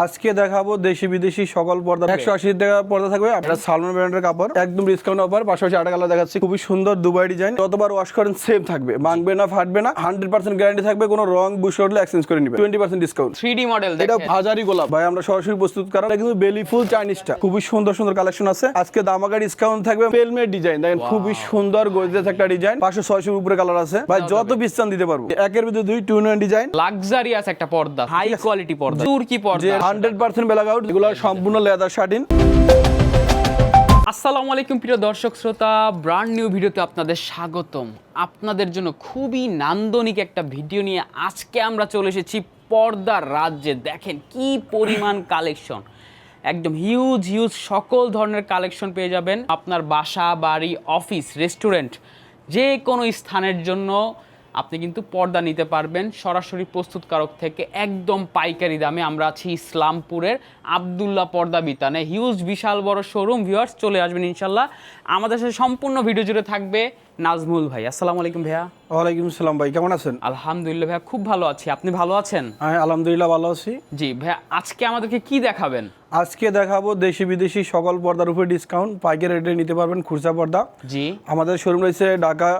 আজকে দেখাবো দেশি বিদেশি সকল পর্দা 180 টাকা পর্দা থাকবে। এটা সালমান ব্র্যান্ডের কাপড়, একদম ডিসকাউন্ট অফার। পাশাপাশি আটা কালার দেখাচ্ছি, খুবই সুন্দর দুবাই ডিজাইন। যতবার ওয়াশ করেন সেম থাকবে, ভাঙবে না, ফাটবে না, 100% গ্যারান্টি থাকবে। কোনো রং বুশ হলে এক্সচেঞ্জ করে নিবে, 20% ডিসকাউন্ট। 3D মডেল এটা হাজারি গোলাপ ভাই, আমরা সরাসরি প্রস্তুত করা। এটা কিন্তু বেলি ফুল চাইনিজটা, খুবই সুন্দর সুন্দর কালেকশন আছে। আজকে দামাকা ডিসকাউন্ট থাকবে। পেলমেট ডিজাইন দেখেন, খুবই সুন্দর গর্জিয়াস একটা ডিজাইন। 500-600 উপরে কালার আছে ভাই, যত বিস্তান দিতে পারবো। একের ভিতরে দুই 2-in-1 ডিজাইন, লাক্সারিয়াস একটা পর্দা, হাই কোয়ালিটি পর্দা, তুর্কি পর্দা, 100% ব্ল্যাক আউট, এগুলো সম্পূর্ণ লেদার শাটিন। আসসালামু আলাইকুম প্রিয় দর্শক শ্রোতা, ব্র্যান্ড নিউ ভিডিওতে আপনাদের স্বাগতম। আপনাদের জন্য খুবই নান্দনিক একটা ভিডিও নিয়ে আজকে আমরা চলে এসেছি পর্দার রাজ্যে। দেখেন কি পরিমাণ কালেকশন, একদম হিউজ সকল ধরনের কালেকশন পেয়ে যাবেন। আপনার বাসা, বাড়ি, অফিস, রেস্টুরেন্ট, যে কোনো স্থানের জন্য আপনি কিন্তু পর্দা নিতে পারবেন সরাসরি প্রস্তুতকারক থেকে একদম পাইকারি দামে। আমরা আছি ইসলামপুরের আব্দুল্লাহ পর্দা বিতানে, হিউজ বিশাল বড় শোরুম। ভিউয়ার্স চলে আসবেন ইনশাল্লাহ। আমাদের সাথে সম্পূর্ণ ভিডিও জুড়ে থাকবে নাজমুল ভাই। আসসালামু আলাইকুম ভাইয়া। ওয়ালাইকুম আসসালাম ভাই, কেমন আছেন? আলহামদুলিল্লাহ ভাইয়া, খুব ভালো আছি। আপনি ভালো আছেন? হ্যাঁ আলহামদুলিল্লাহ ভালো আছি। জি ভাইয়া, আজকে আমাদেরকে কি দেখাবেন? আজকে দেখাবো দেশি বিদেশি সকল পর্দার উপরে ডিসকাউন্ট, পাইকারি রেটে নিতে পারবেন খুচরা পর্দা। জি, আমাদের শোরুম রয়েছে ঢাকা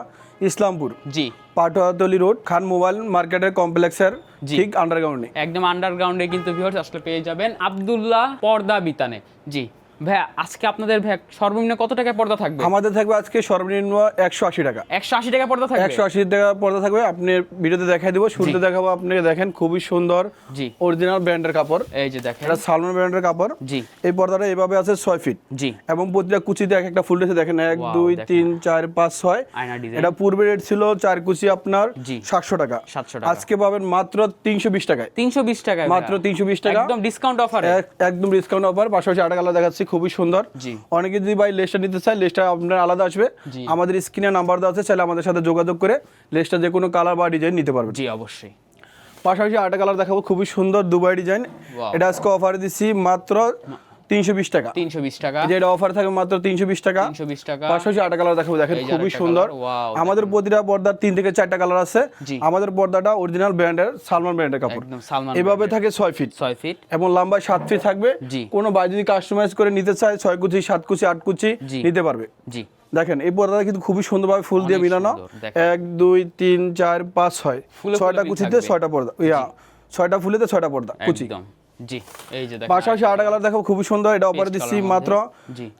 ইসলামপুর, জি, পাটোয়াতলি রোড, খান মোবাইল মার্কেটের কমপ্লেক্সের ঠিক আন্ডারগ্রাউন্ডে। একদম আন্ডারগ্রাউন্ডে কিন্তু ভিউয়ার্স আসলে পেয়ে যাবেন আব্দুল্লাহ পর্দা বিতানে। জি ভাইয়া, আজকে আপনাদের ভাইয়া সর্বনিম্ন কত টাকায় পর্দা থাকবে? আমাদের থাকবে আজকে সর্বনিম্ন 180 টাকা। 180 টাকা পর্দা থাকবে? 180 টাকা পর্দা থাকবে। আপনি ভিডিওতে দেখাই দিব, শুরুতে দেখাবো আপনাকে। দেখেন খুবই সুন্দর, জি, অরিজিনাল ব্র্যান্ডের কাপড়। এই যে দেখেন, এটা সালমান ব্র্যান্ডের কাপড়। জি, এই পর্দাটা এইভাবে আছে 6 ফিট, জি, এবং প্রতিটা কুচিতে এক একটা ফুল রয়েছে। দেখেন 1 2 3 4 5 6। আয়না ডিজাইন। এটা পূর্বে রেট ছিল 4 কুচি আপনার 700 টাকা। 700 টাকা আজকে পাবেন মাত্র 320 টাকায়। 320 টাকায়, মাত্র 320 টাকা, একদম ডিসকাউন্ট অফারে। একদম ডিসকাউন্ট অফার। পাশাপাশি আটা কালার দেখাচ্ছি, খুবই সুন্দর। জি, অনেকে যদি ভাই লেসটা নিতে চায়, লেসটা আপনার আলাদা আসবে। আমাদের স্ক্রিনে নাম্বার দেওয়া আছে, চাইলে আমাদের সাথে যোগাযোগ করে লেসটা যে কোনো কালার বা ডিজাইন নিতে পারবেন। জি অবশ্যই। পাশাপাশি আটা কালার দেখাবো, খুবই সুন্দর দুবাই ডিজাইন। এটা আজকে অফারে দিচ্ছি মাত্র 320 টাকা। 320 টাকা, যেটা অফার থাকবে মাত্র 320 টাকা। 320 টাকা। পাশাপাশি আটা কালার দেখাবো, দেখেন খুবই সুন্দর। আমাদের প্রতিটা পর্দার 3 থেকে 4টা কালার আছে। আমাদের পর্দাটা অরিজিনাল ব্র্যান্ডের সালমান ব্র্যান্ডের কাপড়, একদম সালমান। এভাবে থাকে 6 ফিট, 6 ফিট এবং লম্বা 7 ফিট থাকবে। কোনো ভাই যদি কাস্টমাইজ করে নিতে চায় 6 কুচি 7 কুচি 8 কুচি নিতে পারবে। জি, দেখেন এই পর্দাটা কিন্তু খুবই সুন্দরভাবে ফুল দিয়ে মিলানো। 1 2 3 4 5 6 6টা কুচিতে 6টা পর্দা, 6টা ফুলেতে 6টা পর্দা কুচি। একদম। জি, এই যে দেখেন পাশাপাশি আটা কালার দেখো, খুবই সুন্দর। এটা অফার দিচ্ছি মাত্র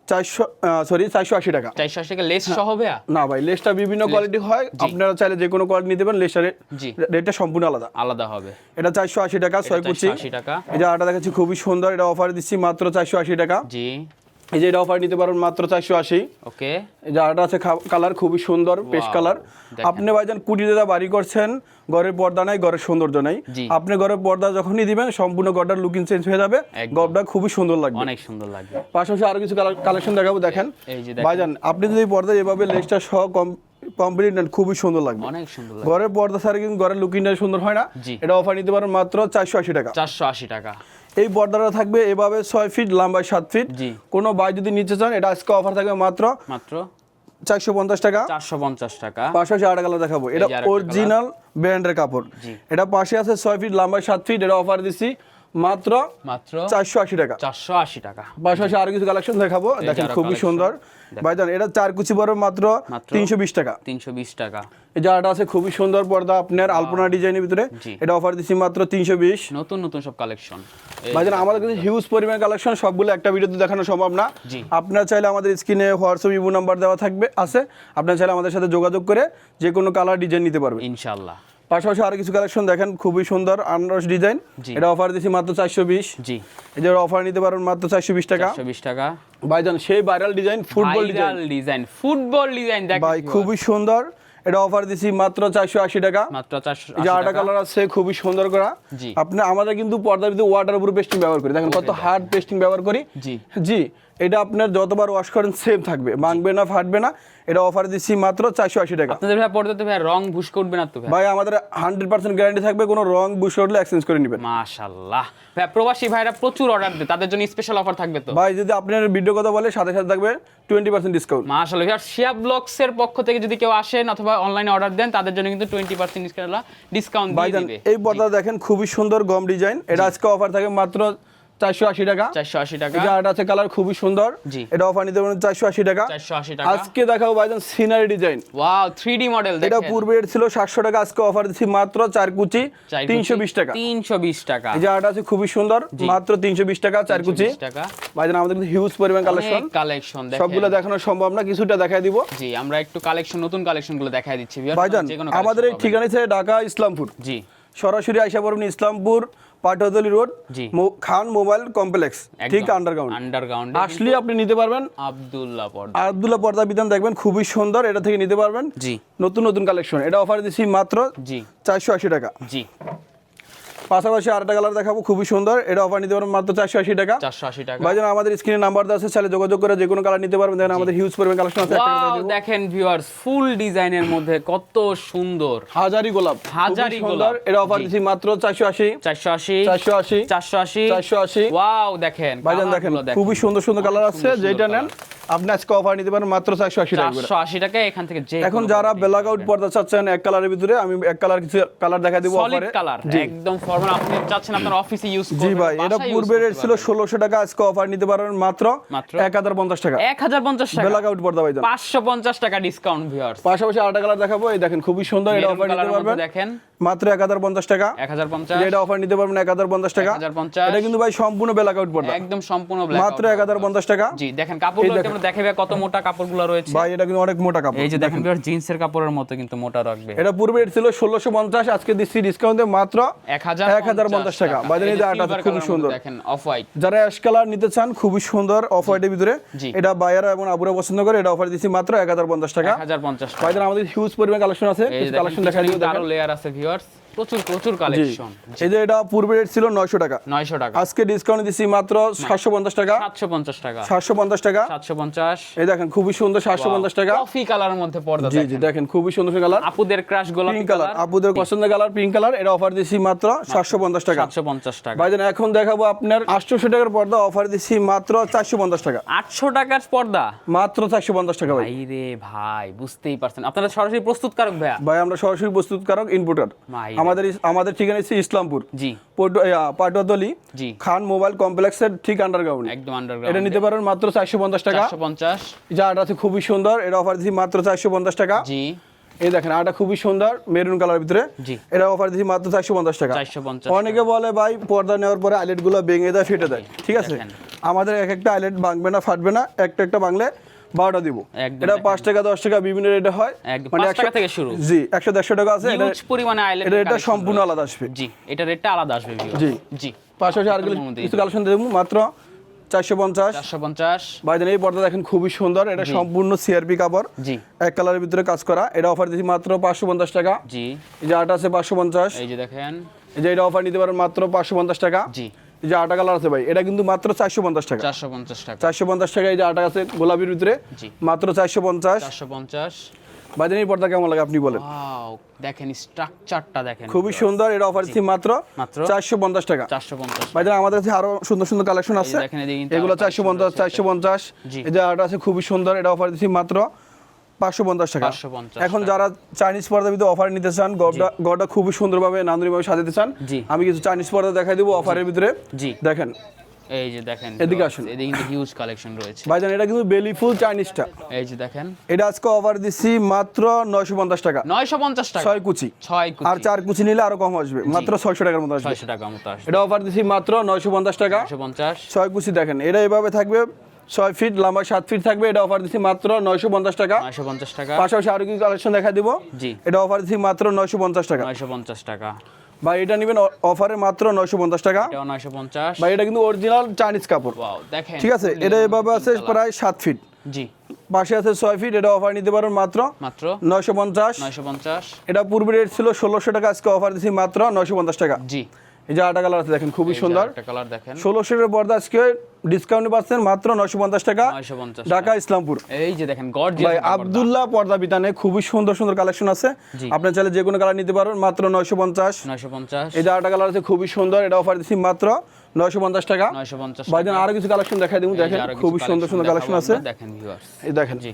480 টাকা। 480 টাকা লেস সহ ভাইয়া? না ভাই, লেসটা বিভিন্ন কোয়ালিটি হয়, আপনারা চাইলে যে কোনো কোয়ালিটি নিতে পারেন। লেসটা রেটটা সম্পূর্ণ আলাদা হবে। এটা 480 টাকা 6 কুচি। 480 টাকা। এই যে আটা দেখাচ্ছি, খুবই সুন্দর। এটা অফার দিচ্ছি মাত্র 480 টাকা। জি, এই যে এটা অফার নিতে পারবেন মাত্র 480। ওকে। এই যে আটা আছে কালার, খুবই সুন্দর পেস্ট কালার। আপনি ভাইজান কুটিতে বাড়ি করছেন, ঘরের পর্দা নাই, ঘরের সৌন্দর্য নাই। আপনি ঘরের পর্দা যখনই দিবেন, সম্পূর্ণ ঘরটার লুকিং চেঞ্জ হয়ে যাবে, ঘরটা খুবই সুন্দর লাগবে, অনেক সুন্দর লাগবে। পাশাপাশি আরো কিছু কালেকশন দেখাবো। দেখেন ভাইজান, আপনি যদি পর্দা এভাবে লেসটা সহ কমপ্লিট নেন, খুবই সুন্দর লাগবে, অনেক সুন্দর লাগবে। ঘরের পর্দা ছাড়া কিন্তু ঘরের লুকিংটা সুন্দর হয় না। এটা অফার নিতে পারেন মাত্র 480 টাকা। 480 টাকা। এই পর্দাটা থাকবে এভাবে 6 ফিট, লম্বা 7 ফিট। কোনো ভাই যদি নিতে চান, এটা আজকে অফার থাকবে মাত্র 450 টাকা। 450 টাকা। পাশাপাশি আটা কালার দেখাবো, এটা অরিজিনাল ব্র্যান্ডের কাপড়। এটা পাশে আছে 6 ফিট, লম্বা 7 ফিট। এটা অফার দিচ্ছি মাত্র 480 টাকা। 480 টাকা। পাশাপাশি আরো কিছু কালেকশন দেখাবো, দেখেন খুবই সুন্দর ভাইজান। এটা 4 কুচি বড় মাত্র 320 টাকা। 320 টাকা। এই জায়গাটা আছে খুবই সুন্দর পর্দা আপনার আলপনা ডিজাইনের ভিতরে। এটা অফার দিচ্ছি মাত্র 320। নতুন সব কালেকশন ভাইজান, আমাদের কাছে হিউজ পরিমাণ কালেকশন, সবগুলো একটা ভিডিওতে দেখানো সম্ভব না। আপনারা চাইলে আমাদের স্ক্রিনে হোয়াটসঅ্যাপ ইমো নাম্বার দেওয়া থাকবে, আছে। আপনারা চাইলে আমাদের সাথে যোগাযোগ করে যে কোনো কালার ডিজাইন নিতে পারবেন ইনশাআল্লাহ। পাশাপাশি আরো কিছু কালেকশন দেখেন, খুবই সুন্দর আনারস ডিজাইন। এটা অফার দিচ্ছি মাত্র 420। জি, এটা অফার নিতে পারবেন মাত্র 420 টাকা। 420 টাকা। ভাইজান সেই ভাইরাল ডিজাইন, ফুটবল ডিজাইন দেখেন ভাই, খুবই সুন্দর। এটা অফার দিছি মাত্র 480 টাকা। মাত্র 480 যে আটা কালার আছে, খুবই সুন্দর করা। আপনি আমাদের কিন্তু পর্দার ভিতরে ওয়াটার প্রুফ পেস্টিং ব্যবহার করি, দেখেন কত হার্ড পেস্টিং ব্যবহার করি। জি, এটা আপনার যতবার ওয়াশ করেন সেম থাকবে, ভাঙবে না, ফাটবে না। এটা অফার দিচ্ছি মাত্র 480 টাকা। আপনাদের ভাই পর্দাতে ভাই রং বুশ করবে না তো ভাই? ভাই আমাদের 100% গ্যারান্টি থাকবে, কোনো রং বুশ হলে এক্সচেঞ্জ করে নেবেন। মাশাআল্লাহ ভাই, প্রবাসী ভাইরা প্রচুর অর্ডার দেয়, তাদের জন্য স্পেশাল অফার থাকবে তো ভাই? যদি আপনার ভিডিও কথা বলে, সাথে সাথে থাকবে 20% ডিসকাউন্ট। মাশাআল্লাহ ভাই, শিয়া ব্লগস এর পক্ষ থেকে যদি কেউ আসেন অথবা অনলাইনে অর্ডার দেন, তাদের জন্য কিন্তু 20% ডিসকাউন্ট দিয়ে দিবে। এই পর্দা দেখেন খুবই সুন্দর গম ডিজাইন। এটা আজকে অফার থাকে মাত্র 480 টাকা। 480 টাকা। এই যে আরেকটা আছে কালার খুবই সুন্দর, জি। এটা অফার নিতে পারবেন 480 টাকা। 480 টাকা। আজকে দেখাবো ভাইজান scenery design. Wow 3D model দেখেন। এটা পূর্বে রেট ছিল 700 টাকা, আজকে অফার দিচ্ছি মাত্র 4 কুচি 320 টাকা। 320 টাকা। এই যে আরেকটা আছে খুবই সুন্দর, মাত্র 320 টাকা 4 কুচি 320 টাকা। ভাইজান আমাদের কিন্তু হিউজ পরিমাণ কালেকশন, কালেকশন দেখেন। সবগুলো দেখানো সম্ভব না, কিছুটা দেখাই দিব। জি, আমরা একটু কালেকশন, নতুন কালেকশন গুলো দেখাই দিচ্ছি ভাইজান আমাদের এই ঠিকানা আছে ঢাকা ইসলামপুর। জি, সরাসরি আইসা পড়বেন ইসলামপুর পাটুয়াতলী রোড, জি। খান মোবাইল কমপ্লেক্স, ঠিক আন্ডারগ্রাউন্ড আসলে আপনি নিতে পারবেন। আব্দুল্লাহ পর্দা বিধান দেখবেন খুবই সুন্দর, এটা থেকে নিতে পারবেন। জি, নতুন নতুন কালেকশন, এটা অফার দিচ্ছি মাত্র 480 টাকা। জি। পাশাপাশি আরেকটা কালার দেখাবো খুবই সুন্দর, এটা অফার নিতে পারবেন মাত্র 480 টাকা। 480 টাকা। ভাইজান আমাদের স্ক্রিনে নাম্বার দেওয়া আছে, চাইলে যোগাযোগ করে যে কোনো কালার নিতে পারবেন। দেখেন আমাদের হিউজ পরিমাণ কালেকশন আছে। ওয়াও দেখেন ভিউয়ার্স, ফুল ডিজাইনের মধ্যে কত সুন্দর হাজারি গোলাপ, হাজারি গোলাপ। এটা অফার দিচ্ছি মাত্র 480 480 480 480 480। ওয়াও দেখেন ভাইজান দেখেন খুবই সুন্দর সুন্দর কালার আছে, যেটা নেন আপনি আজকে অফার নিতে পারেন মাত্র 480 টাকা করে। 480 টাকা এখান থেকে। যে এখন যারা ব্ল্যাক আউট পর্দা চাচ্ছেন এক কালারের ভিতরে, আমি এক কালার কিছু কালার দেখা দিব সলিড অফারে। কালার, একদম ফর্মাল, আপনি চাচ্ছেন আপনার অফিসে ইউজ করবেন। জি ভাই, এটা পূর্বে রেট ছিল 1600 টাকা, আজকে অফার নিতে পারবেন মাত্র 1050 টাকা। 1050 টাকা ব্ল্যাক আউট পর্দা ভাইজান, 550 টাকা ডিসকাউন্ট ভিউয়ার্স। পাশাপাশি আরেকটা কালার দেখাবো, এই দেখেন খুবই সুন্দর, এটা অফার নিতে পারবেন দেখেন মাত্র 1050 টাকা। 1050 এটা অফার নিতে পারবেন 1050 টাকা। 1050 এটা কিন্তু ভাই সম্পূর্ণ ব্ল্যাক আউট পর্দা, একদম সম্পূর্ণ ব্ল্যাক, মাত্র 1050 টাকা। জি দেখেন কাপড়গুলো কেমন দেখাবে, কত মোটা কাপড়গুলো রয়েছে ভাই, এটা কিন্তু অনেক মোটা কাপড়। এই যে দেখেন ভিউয়ার, জিন্সের কাপড়ের মতো কিন্তু মোটা রাখবে। এটা পূর্বে রেট ছিল 1650, আজকে দিচ্ছি ডিসকাউন্টে মাত্র 1050 টাকা। ভাইজান এই যে আটা খুবই সুন্দর দেখেন, অফ হোয়াইট। যারা অ্যাশ কালার নিতে চান খুবই সুন্দর অফ হোয়াইটের ভিতরে, এটা বায়ারা এবং আবুরা পছন্দ করে, এটা অফার দিচ্ছি মাত্র 1050 টাকা। 1050 টাকা। ভাইজান আমাদের হিউজ পরিমাণ কালেকশন আছে, কিছু কালেকশন দেখাই দিব। আরো লেয়ার আছে ভিউয়ার্স, প্রচুর কালেকশন। এই যে এটা পূর্বে রেট ছিল 900 টাকা, 900 টাকা, আজকে ডিসকাউন্ট দিচ্ছি মাত্র 750 টাকা। 750 টাকা, 750 টাকা। 750। এই দেখেন খুবই সুন্দর 750 টাকা। কফি কালারের মধ্যে পর্দা জি জি দেখেন খুবই সুন্দর কালার, আপুদের ক্রাশ গোলাপি পিঙ্ক কালার, আপুদের পছন্দের কালার পিঙ্ক কালার, এটা অফার দিচ্ছি মাত্র 750 টাকা। 750 টাকা। ভাইজান এখন দেখাবো আপনার 800 টাকার পর্দা, অফার দিচ্ছি মাত্র 450 টাকা। 800 টাকার পর্দা মাত্র 450 টাকা। ভাই রে ভাই, বুঝতেই পারছেন আপনারা সরাসরি প্রস্তুতকারক ভাইয়া। ভাই আমরা সরাসরি প্রস্তুতকারক, ইম্পোর্টার। আমাদের ঠিকানা হচ্ছে ইসলামপুর, জি, পাটুয়াতলী, জি। খান মোবাইল কমপ্লেক্সের ঠিক আন্ডারগ্রাউন্ড, একদম আন্ডারগ্রাউন্ড। এটা নিতে পারেন মাত্র 450 টাকা। 450। যা আটা আছে খুবই সুন্দর, এটা অফার দিচ্ছি মাত্র 450 টাকা। জি, এই দেখেন আটা খুবই সুন্দর মেরুন কালার ভিতরে, জি। এটা অফার দিচ্ছি মাত্র 450 টাকা। 450। অনেকে বলে ভাই পর্দা নেওয়ার পরে আইলেট গুলো ভেঙে দেয়, ফেটে দেয়, ঠিক আছে? আমাদের এক একটা আইলেট ভাঙবে না, ফাটবে না, একটা ভাঙলে 12টা দিব। এটা 5 টাকা 10 টাকা বিভিন্ন রেটে হয়, মানে 5 টাকা থেকে শুরু। জি 100-150 টাকা আছে। হিউজ পরিমাণে আইলেট, এটা সম্পূর্ণ আলাদা আসবে। জি, এটা রেটটা আলাদা আসবে। জি জি। পাশাপাশি আর কিছু কালেকশন দেব মাত্র 450। 450। ভাইজান এই পর্দা দেখেন খুবই সুন্দর, এটা সম্পূর্ণ সিআরপি কাপড়, জি, এক কালারের ভিতরে কাজ করা, এটা অফার দিচ্ছি মাত্র 550 টাকা। জি। এই যে আটা আছে 550। এই যে দেখেন, এই যে এটা অফার নিতে পারেন মাত্র 550 টাকা। জি। এই যে আটা কালার আছে ভাই, এটা কিন্তু মাত্র 450 টাকা। 450 টাকা। 450 টাকা। এই যে আটা আছে গোলাপির ভিতরে, জি, মাত্র 450। 450। ভাইজান এই পর্দা কেমন লাগে আপনি বলেন? ওয়াও দেখেন স্ট্রাকচারটা দেখেন, খুবই সুন্দর, এটা অফার দিচ্ছি মাত্র 450 টাকা। 450। ভাইজান আমাদের কাছে আরো সুন্দর সুন্দর কালেকশন আছে, এগুলো 450 450। এই যে আটা আছে খুবই সুন্দর, এটা অফার দিচ্ছি মাত্র 550 টাকা। এখন যারা চাইনিজ পর্দার ভিতরে অফার নিতে চান, গড়টা খুবই সুন্দরভাবে নান্দনিকভাবে সাজাতে চান, আমি কিছু চাইনিজ পর্দা দেখাই দেবো অফারের ভিতরে। জি দেখেন, এই যে দেখেন, এদিকে আসুন, এদিকে কিন্তু হিউজ কালেকশন রয়েছে ভাইজান। এটা কিন্তু বেলি ফুল চাইনিজটা, এই যে দেখেন, এটা আজকে অফার দিচ্ছি মাত্র 950 টাকা। 950 টাকা, 6 কুচি, 6 কুচি, আর 4 কুচি নিলে আরো কম আসবে, মাত্র 600 টাকার মতো আসবে। 600 টাকার মতো আসবে। এটা অফার দিচ্ছি মাত্র 950 টাকা। 950। 6 কুচি দেখেন, এটা এভাবে থাকবে, 6 ফিট লম্বা 7 ফিট থাকবে, এটা অফার দিচ্ছি মাত্র 950 টাকা। 950 টাকা। পাশাপাশি আরো কিছু কালেকশন দেখা দিব, জি, এটা অফার দিচ্ছি মাত্র 950 টাকা। 950 টাকা। ভাই এটা নেবেন অফারে মাত্র 950 টাকা। এটাও 950। ভাই এটা কিন্তু অরিজিনাল চাইনিজ কাপড়, ওয়াও দেখেন, ঠিক আছে? এটা এভাবে আছে প্রায় 7 ফিট, জি, পাশে আছে 6 ফিট, এটা অফার নিতে পারেন মাত্র 950। 950। এটা পূর্বে রেট ছিল 1600 টাকা, আজকে অফার দিচ্ছি মাত্র 950 টাকা। জি। এই যে আটা কালার আছে দেখেন খুবই সুন্দর, একটা কালার দেখেন, 1600 এর পর্দা আজকে ডিসকাউন্ট পাচ্ছেন মাত্র 950 টাকা। 950 ঢাকা ইসলামপুর। এই যে দেখেন গর্জিয়াস ভাই আব্দুল্লাহ পর্দা বিতানে খুবই সুন্দর সুন্দর কালেকশন আছে, আপনি চাইলে যে কোনো কালার নিতে পারবেন মাত্র 950। 950। এই যে আটা কালার আছে খুবই সুন্দর, এটা অফার দিচ্ছি মাত্র 950 টাকা। 950। ভাইজান আরো কিছু কালেকশন দেখাই দিব, দেখেন খুবই সুন্দর সুন্দর কালেকশন আছে, দেখেন ভিউয়ার্স, এই দেখেন। জি,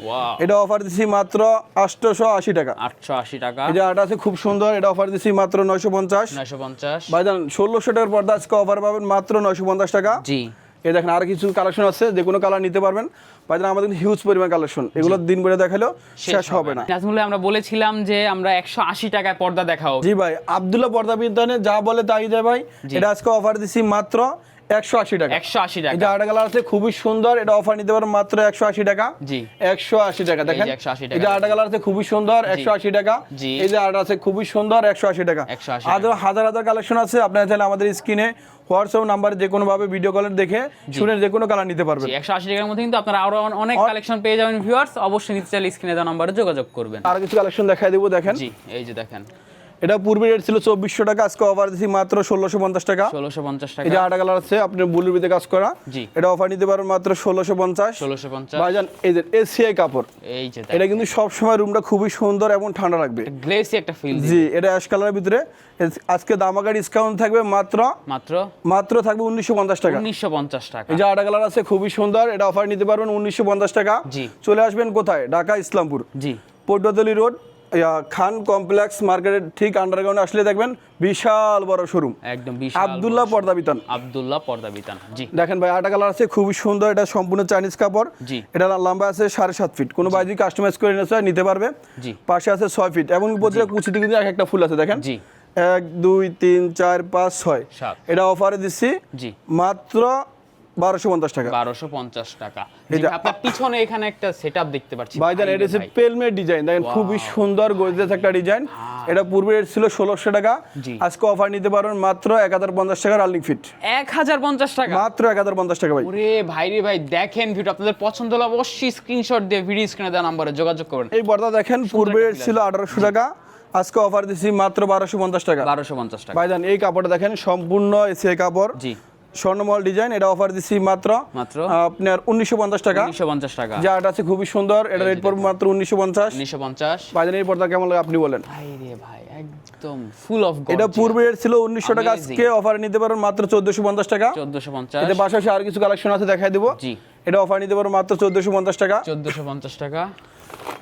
ওয়াও এটা অফার দিচ্ছি মাত্র 880 টাকা। 880 টাকা। এই যে আটা আছে খুব সুন্দর, এটা অফার দিচ্ছি মাত্র 950। 950 ভাইজান 1600 টাকার পর্দা আজকে অফার পাবেন মাত্র 950 টাকা। জি। এই দেখেন আর কিছু কালেকশন আছে, যে কোনো কালার নিতে পারবেন। ভাইজান আমাদের হিউজ পরিমাণ কালেকশন, এগুলো দিন ভরে দেখালেও শেষ হবে না। নাজমুল ভাই, আমরা বলেছিলাম যে আমরা 180 টাকায় পর্দা দেখাও। জি ভাই, আব্দুল্লাহ পর্দা বিদ্যানে যা বলে তাই দেয় ভাই। এটা আজকে অফার দিছি মাত্র 180 টাকা। 180 টাকা। এটা আটা কালার আছে খুবই সুন্দর, এটা অফার নিতে পারেন মাত্র 180 টাকা। জি। 180 টাকা দেখেন। 180 টাকা। এটা আটা কালার আছে খুবই সুন্দর, 180 টাকা। জি। এই যে আটা আছে খুবই সুন্দর, 180 টাকা। 180 আরো হাজার হাজার কালেকশন আছে, আপনারা চাইলে আমাদের স্ক্রিনে হোয়াটসঅ্যাপ নাম্বারে যে কোনো ভাবে ভিডিও কলে দেখে শুনে যে কোনো কালার নিতে পারবেন। 180 টাকার মধ্যে কিন্তু আপনারা আরো অনেক কালেকশন পেয়ে যাবেন ভিউয়ার্স। অবশ্যই নিতে চাইলে স্ক্রিনে দেওয়া নম্বরে যোগাযোগ করবেন। আর কিছু কালেকশন দেখাই দেবো দেখেন। জি, এই যে দেখেন। এটা পূর্বে রেট ছিল 2400 টাকা, আজকে অফার দিছি মাত্র 1650 টাকা। 1650 টাকা। এই যে আটা কালার আছে আপনার ব্লুর ভিতরে কাজ করা। জি। এটা অফার নিতে পারবেন মাত্র 1650। 1650। ভাইজান এই যে এসিআই কাপড়, এই যে এটা কিন্তু সব সময় রুমটা খুবই সুন্দর এবং ঠান্ডা রাখবে। গ্লেসি একটা ফিল। জি, এটা অ্যাশ কালারের ভিতরে আজকে দামাকা ডিসকাউন্ট থাকবে মাত্র মাত্র থাকবে 1950 টাকা। 1950 টাকা। এই যে আটা কালার আছে খুবই সুন্দর, এটা অফার নিতে পারবেন 1950 টাকা। জি। চলে আসবেন কোথায়? ঢাকা ইসলামপুর। জি। পটুয়াতলী রোড খান কমপ্লেক্স মার্কেটের ঠিক আন্ডারগ্রাউন্ডে আসলে দেখবেন বিশাল বড় শোরুম, একদম বিশাল। আব্দুল্লাহ পর্দা বিতান। আব্দুল্লাহ পর্দা বিতান। জি। দেখেন ভাই আটা কালার আছে খুবই সুন্দর, এটা সম্পূর্ণ চাইনিজ কাপড়। জি। এটা লম্বা আছে 7.5 ফিট, কোনো ভাই যদি কাস্টমাইজ করে নিতে পারবে। জি। পাশে আছে 6 ফিট এবং প্রতিটা কুচিতে কিন্তু এক একটা ফুল আছে দেখেন। জি। 1 2 3 4 5 6। 7। এটা অফারে দিচ্ছি জি। মাত্র 1250 টাকা। 1250 টাকা। জি, আপনার পিছনে এখানে একটা সেটআপ দেখতে পাচ্ছি ভাইজান, এটা হচ্ছে পেলমেট ডিজাইন, দেখেন খুবই সুন্দর গর্জিয়াস একটা ডিজাইন। এটা পূর্বে রেট ছিল 1600 টাকা, আজকে অফার নিতে পারবেন মাত্র 1050 টাকা রানিং ফিট। 1050 টাকা মাত্র 1050 টাকা ভাই। ওরে ভাই রে ভাই, দেখেন ভিডিও আপনাদের পছন্দ হলে অবশ্যই স্ক্রিনশট দিয়ে ভিডিও স্ক্রিনে দেওয়া নম্বরে যোগাযোগ করুন। এই পর্দা দেখেন পূর্বে রেট ছিল 1800 টাকা, আজকে অফার দিচ্ছি মাত্র 1250 টাকা। 1250 টাকা। ভাইজান এই কাপড়টা দেখেন সম্পূর্ণ এসিআই কাপড়। জি। স্বর্ণমহল ডিজাইন, এটা অফার দিচ্ছি মাত্র আপনার 1950 টাকা। 1950 টাকা। যা এটা আছে খুবই সুন্দর, এটা রেট পড়বে মাত্র 1950। 1950। ভাইজান এই পর্দা কেমন লাগে আপনি বলেন? ভাই রে ভাই, একদম ফুল অফ গর্জিয়াস। এটা পূর্বে রেট ছিল 1900 টাকা, আজকে অফারে নিতে পারেন মাত্র 1450 টাকা। 1450। এতে পাশাপাশি আর কিছু কালেকশন আছে দেখাই দেবো। জি। এটা অফার নিতে পারেন মাত্র 1450 টাকা। 1450 টাকা।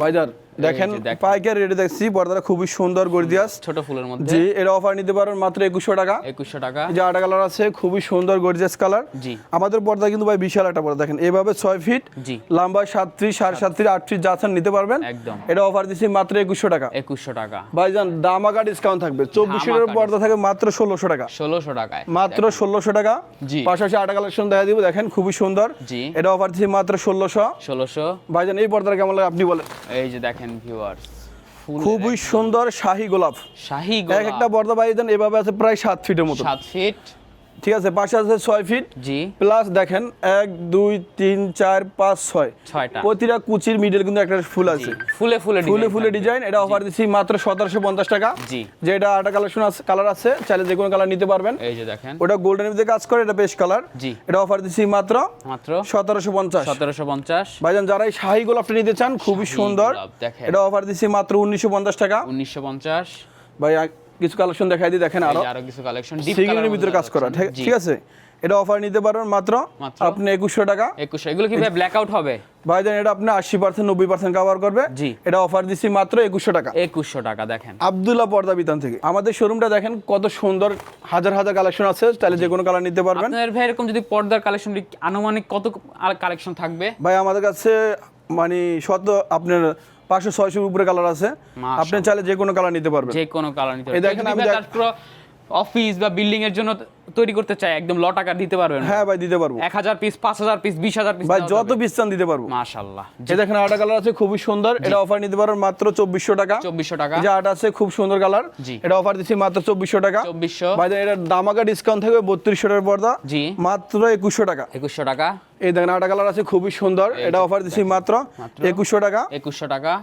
ভাইজান দেখেন পাইকারি রেটে দেখছি পর্দাটা খুবই সুন্দর গর্জিয়াস ছোট ফুলের মধ্যে। জি, এটা অফার নিতে পারেন মাত্র 2100 টাকা। 2100 টাকা। এই যে আটা কালার আছে খুবই সুন্দর গর্জিয়াস কালার। জি। আমাদের পর্দা কিন্তু ভাই বিশাল একটা পর্দা, দেখেন এভাবে 6 ফিট, জি। লম্বা 7 ফিট, 7.5 ফিট, 8 ফিট যা চান নিতে পারবেন। একদম। এটা অফার দিচ্ছি মাত্র 2100 টাকা। 2100 টাকা। ভাইজান দামাকা ডিসকাউন্ট থাকবে, 2400 এর পর্দা থাকবে মাত্র 1600 টাকা। 1600 টাকায়। মাত্র 1600 টাকা। জি। পাশাপাশি আটা কালেকশন দেখা দিব, দেখেন খুবই সুন্দর। জি। এটা অফার দিচ্ছি মাত্র 1600। 1600। ভাইজান এই পর্দাটা কেমন লাগে আপনি বলেন? এই যে দেখেন ভিউয়ার্স, খুবই সুন্দর শাহী গোলাপ। শাহী এক গোলাপ। একটা পর্দা ভাইজান এভাবে আছে প্রায় 7 ফিটের মতো। 7 ফিট। ঠিক আছে, পাশে আছে 6 ফিট। জি। প্লাস দেখেন 1 2 3 4 5 6 6টা। প্রতিটা কুচির মিডল কিন্তু একটা ফুল আছে, ফুলে ফুলে ফুলে ডিজাইন। এটা অফার দিচ্ছি মাত্র 1750 টাকা। জি। যে এটা আটা কালেকশন আছে, কালার আছে, চাইলে যে কোনো কালার নিতে পারবেন। এই যে দেখেন ওটা গোল্ডেন ভিতরে কাজ করে, এটা বেশ কালার। জি। এটা অফার দিচ্ছি মাত্র 1750। 1750। ভাইজান যারা এই শাহী গোলাপটা নিতে চান খুবই সুন্দর, গোলাপ দেখেন। এটা অফার দিচ্ছি মাত্র 1950 টাকা। 1950। ভাই কিছু কালেকশন দেখাই দিই, দেখেন আরো আরো কিছু কালেকশন সিগনের ভিতরে কাজ করা। ঠিক আছে, এটা অফার নিতে পারবেন মাত্র আপনি 2100 টাকা। 2100। এগুলো কি ভাই ব্ল্যাক আউট হবে? ভাইজান এটা আপনি 80% 90% কভার করবে। জি। এটা অফার দিচ্ছি মাত্র 2100 টাকা। 2100 টাকা। দেখেন আব্দুল্লাহ পর্দা বিতান থেকে আমাদের শোরুমটা দেখেন কত সুন্দর, হাজার হাজার কালেকশন আছে, তাহলে যে কোনো কালার নিতে পারবেন। আপনাদের ভাই এরকম যদি পর্দার কালেকশন আনুমানিক কত কালেকশন থাকবে? ভাই আমাদের কাছে মানে আপনার 500-600 উপরে কালার আছে, আপনি চাইলে যে কোনো কালার নিতে পারবেন। যে কোনো কালার নিতে এই দেখেন আমি অফিস বা বিল্ডিং এর জন্য তৈরি করতে চাই, একদম ল টাকা দিতে পারবেন? হ্যাঁ ভাই দিতে পারবো। 1000 পিস, 5000 পিস, 20000 পিস, ভাই যত পিস চান দিতে পারবো। মাশাআল্লাহ। এই দেখেন আটা কালার আছে খুবই সুন্দর, এটা অফার নিতে পারবেন মাত্র 2400 টাকা। 2400 টাকা। যে আটা আছে খুব সুন্দর কালার, জি। এটা অফার দিচ্ছি মাত্র 2400 টাকা। 2400। ভাই এটা দামাকা ডিসকাউন্ট থাকবে 3200 টাকার পর্দা। জি। মাত্র 2100 টাকা। 2100 টাকা। এই দেখেন আটা কালার আছে খুবই সুন্দর, এটা অফার দিচ্ছি মাত্র 2100 টাকা। 2100 টাকা।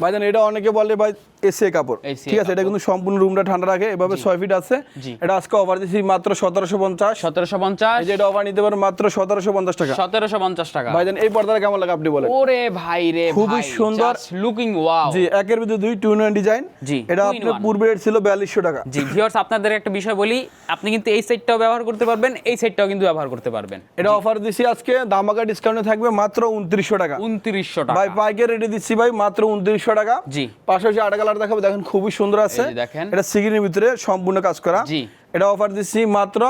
ভাইজান এটা অনেকে বলে ভাই এসি কাপড়, ঠিক আছে, এটা কিন্তু সম্পূর্ণ রুমটা ঠান্ডা রাখে, এভাবে 6 ফিট আছে। এটা আজকে অফার দিচ্ছি মাত্র 1750। 1750, এই যে এটা অফার নিতে পারেন মাত্র 1750 টাকা। 1750 টাকা। ভাইজান এই পর্দাটা কেমন লাগে আপনি বলেন? ওরে ভাই রে, খুবই সুন্দর, লুকিং ওয়াও। জি, একের ভিতরে দুই, 2 in 1 ডিজাইন। এটা আপনার পূর্বে রেট ছিল 4200 টাকা। জি ভিউয়ার্স, আপনাদের একটা বিষয় বলি, আপনি কিন্তু এই সেটটাও ব্যবহার করতে পারবেন, এই সেটটাও কিন্তু ব্যবহার করতে পারবেন। এটা অফার দিছি আজকে ধামাকা ডিসকাউন্টে থাকবে মাত্র 2900 টাকা। 2900 টাকা ভাই পাইকারি রেটে দিচ্ছি ভাই মাত্র 2900 টাকা। জি, পাশাপাশি আটা কালার দেখাবো, দেখেন খুবই সুন্দর আছে। দেখেন এটা সিগিনের ভিতরে সম্পূর্ণ কাজ করা। জি, এটা অফার দিচ্ছি মাত্র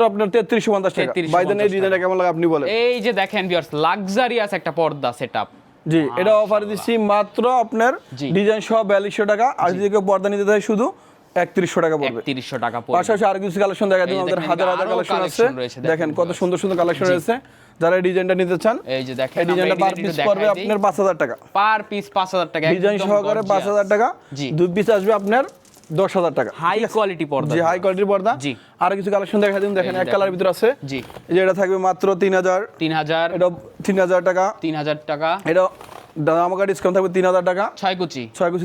আপনার 3350 টাকা। ভাইজান এই ডিজাইনটা কেমন লাগে আপনি বলেন? এই যে দেখেন ভিউয়ার্স, লাক্সারিয়াস একটা পর্দা সেটআপ। জি, এটা অফার দিচ্ছি মাত্র আপনার ডিজাইন সহ 4200 টাকা। আর যদি কেউ পর্দা নিতে চায় শুধু 3100 টাকা পড়বে। 3100 টাকা পড়বে। পাশাপাশি আর কিছু কালেকশন দেখা দিই, আমাদের হাজার হাজার কালেকশন আছে। দেখেন কত সুন্দর সুন্দর কালেকশন রয়েছে। যারা এই ডিজাইনটা নিতে চান, এই যে দেখেন, এই ডিজাইনটা পার পিস পড়বে আপনার 5000 টাকা। পার পিস 5000 টাকা, ডিজাইন সহকারে 5000 টাকা। দুই পিস আসবে আপনার 10000 টাকা। হাই কোয়ালিটি পর্দা। জি, হাই কোয়ালিটির পর্দা। জি, আর কিছু কালেকশন দেখা দিন, দেখেন এক কালার ভিতর আছে। জি, এই যে এটা থাকবে মাত্র 3000। এটা 3000 টাকা। 3000 টাকা। এটা ধামাকা ডিসকাউন্ট থাকবে 3000 টাকা। 6 কুচি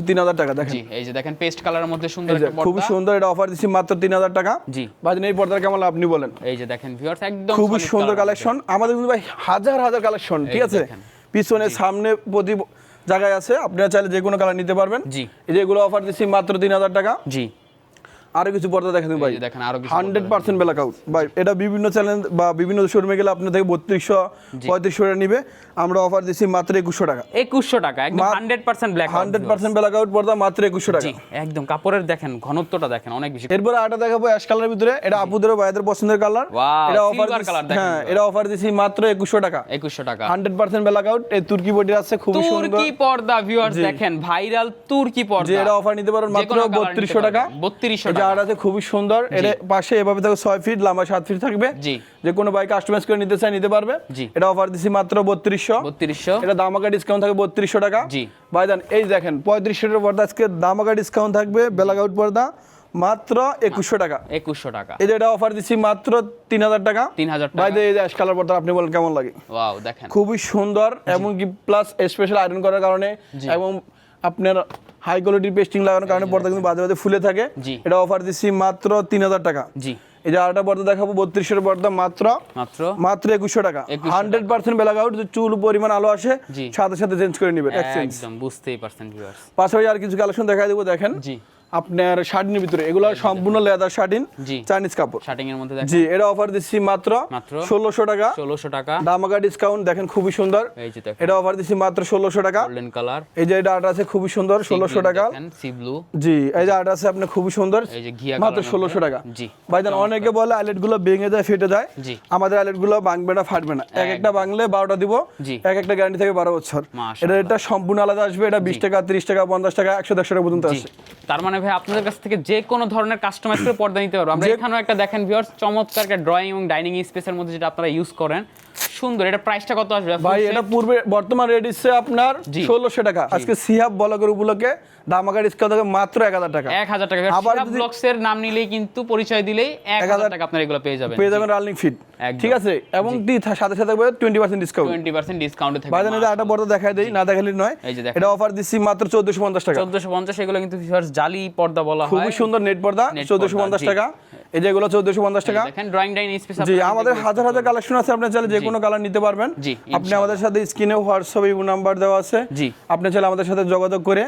3000 টাকা। দেখেন, জি, এই যে দেখেন পেস্ট কালারের মধ্যে সুন্দর একটা পর্দা, খুব সুন্দর। এটা অফার দিচ্ছি মাত্র 3000 টাকা। জি, ভাইজান এই পর্দাটা কেমন আপনি বলেন? এই যে দেখেন ভিউয়ার্স, একদম খুব সুন্দর কালেকশন আমাদের কিন্তু ভাই, হাজার হাজার কালেকশন, ঠিক আছে, পিছনে সামনে প্রতি জায়গায় আছে। আপনারা চাইলে যে কোনো কালার নিতে পারবেন। জি, এই যে এগুলো অফার দিচ্ছি মাত্র 3000 টাকা। জি, আরো কিছু পর্দা দেখেন ভাই, দেখেন আরো কিছু 100% ব্ল্যাক আউট। ভাই এটা বিভিন্ন চ্যানেল বা বিভিন্ন শোরুমে গেলে আপনার থেকে 3200 3500 টাকা নিবে, আমরা অফার দিচ্ছি মাত্র 2100 টাকা। 2100 টাকা, একদম 100% ব্ল্যাক আউট। 100% ব্ল্যাক আউট পর্দা মাত্র 2100 টাকা। জি, একদম কাপড়ের দেখেন ঘনত্বটা দেখেন অনেক বেশি। এরপর আটা দেখাবো অ্যাশ কালারের ভিতরে। এটা আপুদের ভাইদের পছন্দের কালার। এটা অফার, হ্যাঁ, এটা অফার দিচ্ছি মাত্র 2100 টাকা। 2100 টাকা, 100% ব্ল্যাক আউট। এই তুর্কি বডি আছে, খুব সুন্দর তুর্কি পর্দা ভিউয়ার্স, দেখেন ভাইরাল তুর্কি পর্দা। যে এটা অফার নিতে পারেন মাত্র 3200 টাকা। 3200 টাকা। এটা আছে খুবই সুন্দর। এর পাশে এভাবে থাকবে 6 ফিট লম্বা, 7 ফিট থাকবে। জি, যে কোনো বাইক কাস্টমাইজ করে নিতে চাই নিতে পারবে। এটা অফার দিছি মাত্র 3200। এটা দামাকা ডিসকাউন্ট থাকবে 3200 টাকা। জি, ভাইজান এই দেখেন 3500 টাকার পর্দা আজকে দামাকা ডিসকাউন্ট থাকবে ব্ল্যাক আউট পর্দা মাত্র 2100 টাকা। 2100 টাকা। এই যে এটা অফার দিছি মাত্র 3000 টাকা। 3000 টাকা। ভাইজান এই যে অ্যাশ কালার পর্দা আপনি বলেন কেমন লাগে? ওয়াও, দেখেন খুবই সুন্দর, এবং কি প্লাস স্পেশাল আয়রন করার কারণে এবং আপনার হাই কোয়ালিটির পেস্টিং লাগানোর কারণে পর্দা কিন্তু বাজে বাজে ফুলে থাকে। এটা অফার দিচ্ছি মাত্র 3000 টাকা। জি, এই যে আরেকটা পর্দা দেখাবো 3200 পর্দা মাত্র 2100 টাকা। 100% ব্ল্যাক আউট। চুল পরিমাণ আলো আসে, সাথে সাথে চেঞ্জ করে নেবেন, এক্সচেঞ্জ। একদম বুঝতেই পারছেন ভিউয়ার্স। পাশাপাশি আর কিছু কালেকশন দেখাই দেবো, দেখেন আপনার শার্টিনের ভিতরে, এগুলো সম্পূর্ণ লেদার শার্টিন, চাইনিজ কাপড়। শার্টিং এর মধ্যে দেখেন, জি, এটা অফার দিচ্ছি মাত্র 1600 টাকা। 1600 টাকা, দামাকা ডিসকাউন্ট। দেখেন খুবই সুন্দর। এই যে দেখেন, এটা অফার দিচ্ছি মাত্র 1600 টাকা। Golden colour. এই যে এটা আটা আছে খুবই সুন্দর, 1600 টাকা। দেখেন সি ব্লু। জি, এই যে আটা আছে আপনার খুবই সুন্দর, এই যে ঘিয়া মাত্র কালার। 1600 টাকা। জি, ভাইজান অনেকে বলে আইলেট গুলো ভেঙে যায়, ফেটে যায়। জি, আমাদের আইলেট গুলো ভাঙবে না, ফাটবে না। এক একটা ভাঙলে 12টা দিব। এক একটা গ্যারান্টি থেকে 12 বছর। এটা এটা সম্পূর্ণ আলাদা আসবে। এটা 20 টাকা, 30 টাকা, 50 টাকা, 100 150 টাকা পর্যন্ত আসে। তার মানে ভাই আপনাদের কাছ থেকে যে কোনো ধরনের কাস্টমাইজ করে পর্দা নিতে পারবো আমরা। এখানেও একটা দেখেন ভিউয়ার্স, চমৎকার একটা ড্রয়িং এবং ডাইনিং স্পেসের মধ্যে যেটা আপনারা ইউজ করেন, সুন্দর। এটা প্রাইসটা কত আসবে ভাই? এটা পূর্বে বর্তমান রেট হচ্ছে আপনার 1600 টাকা। আজকে সিহাব ব্লগের উপলক্ষে ধামাকা ডিসকাউন্ট থাকে মাত্র 1000 টাকা। 1000 টাকা। আবার ব্লগসের নাম নিলেই কিন্তু, পরিচয় দিলেই 1000 টাকা আপনারা এগুলো পেয়ে যাবেন রানিং ফিট, ঠিক আছে। এবং সাথে সাথে 20% ডিসকাউন্ট। 20% ডিসকাউন্টে থাকবে। ভাইজান এটা আটা পর্দা দেখাই দেই, না দেখালে নয়। এটা অফার দিচ্ছি মাত্র 1450 টাকা। 1450। এগুলো কিন্তু ভিউয়ার্স জালি পর্দা বলা হয়, খুবই সুন্দর নেট পর্দা। 1450 টাকা। এই যে এগুলো 1450 টাকা। দেখেন ড্রয়িং ডাইনিং স্পেস। জি, আমাদের হাজার হাজার কালেকশন আছে, আপনি চাইলে যে কোনো কালার নিতে পারবেন। আপনি আমাদের সাথে স্ক্রিনে হোয়াটসঅ্যাপ ইমো নাম্বার দেওয়া আছে। আপনি চাইলে আমাদের সাথে যোগাযোগ করে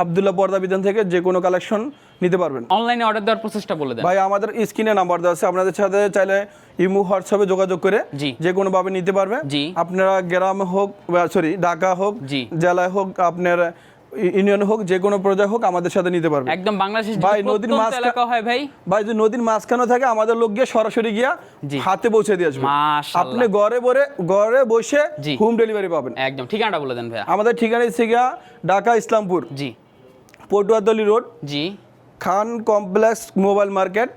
আব্দুল্লাহ পর্দা বিধান থেকে যে কোনো কালেকশন নিতে পারবেন। অনলাইনে অর্ডার দেওয়ার প্রসেসটা বলে দেন ভাই। আমাদের স্ক্রিনে নাম্বার দেওয়া আছে, আপনাদের সাথে চাইলে ইমো হোয়াটসঅ্যাপে যোগাযোগ করে যে কোনো ভাবে নিতে পারবে। আপনারা গ্রামে হোক, সরি ঢাকা হোক, জেলায় হোক, আপনার ইউনিয়ন হোক, যে কোনো পর্যায়ে হোক, আমাদের সাথে নিতে পারবে। একদম বাংলাদেশ। ভাই নদীর মাছ এলাকা হয় ভাই, ভাই যদি নদীর মাঝখানে থাকে, আমাদের লোক গিয়ে সরাসরি গিয়া হাতে পৌঁছে দিয়ে আসবে। আপনি ঘরে বসে হোম ডেলিভারি পাবেন। একদম ঠিকানাটা বলে দেন ভাই। আমাদের ঠিকানা হচ্ছে গিয়া ঢাকা ইসলামপুর, পটুয়াতলী রোড, খান কমপ্লেক্স মোবাইল মার্কেট,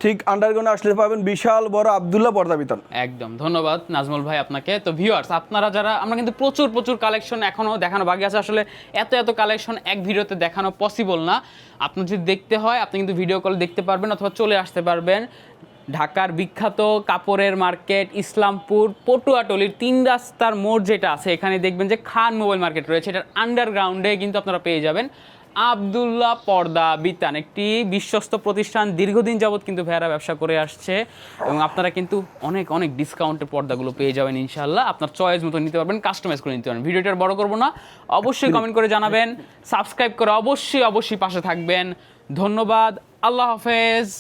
ঠিক আন্ডারগ্রাউন্ডে আসলে পাবেন বিশাল বড় আব্দুল্লাহ পর্দা বিতান। একদম ধন্যবাদ নাজমুল ভাই আপনাকে। তো ভিউয়ার্স, আপনারা যারা, আমরা কিন্তু প্রচুর কালেকশন এখনো দেখানো বাকি আছে। আসলে এত কালেকশন এক ভিডিওতে দেখানো পসিবল না। আপনি যদি দেখতে হয়, আপনি কিন্তু ভিডিও কল দেখতে পারবেন অথবা চলে আসতে পারবেন ঢাকার বিখ্যাত কাপড়ের মার্কেট ইসলামপুর পটুয়াটলির 3 রাস্তার মোড় যেটা আছে, এখানে দেখবেন যে খান মোবাইল মার্কেট রয়েছে। এটার আন্ডারগ্রাউন্ডে কিন্তু আপনারা পেয়ে যাবেন আব্দুল্লাহ পর্দা বিতান, একটি বিশ্বস্ত প্রতিষ্ঠান, দীর্ঘদিন যাবত কিন্তু ভাইয়ারা ব্যবসা করে আসছে এবং আপনারা কিন্তু অনেক অনেক ডিসকাউন্টের পর্দাগুলো পেয়ে যাবেন ইনশাল্লাহ। আপনার চয়েস মতো নিতে পারবেন, কাস্টমাইজ করে নিতে পারবেন। ভিডিওটা আর বড় করবো না, অবশ্যই কমেন্ট করে জানাবেন, সাবস্ক্রাইব করে অবশ্যই পাশে থাকবেন। ধন্যবাদ, আল্লাহ হাফেজ।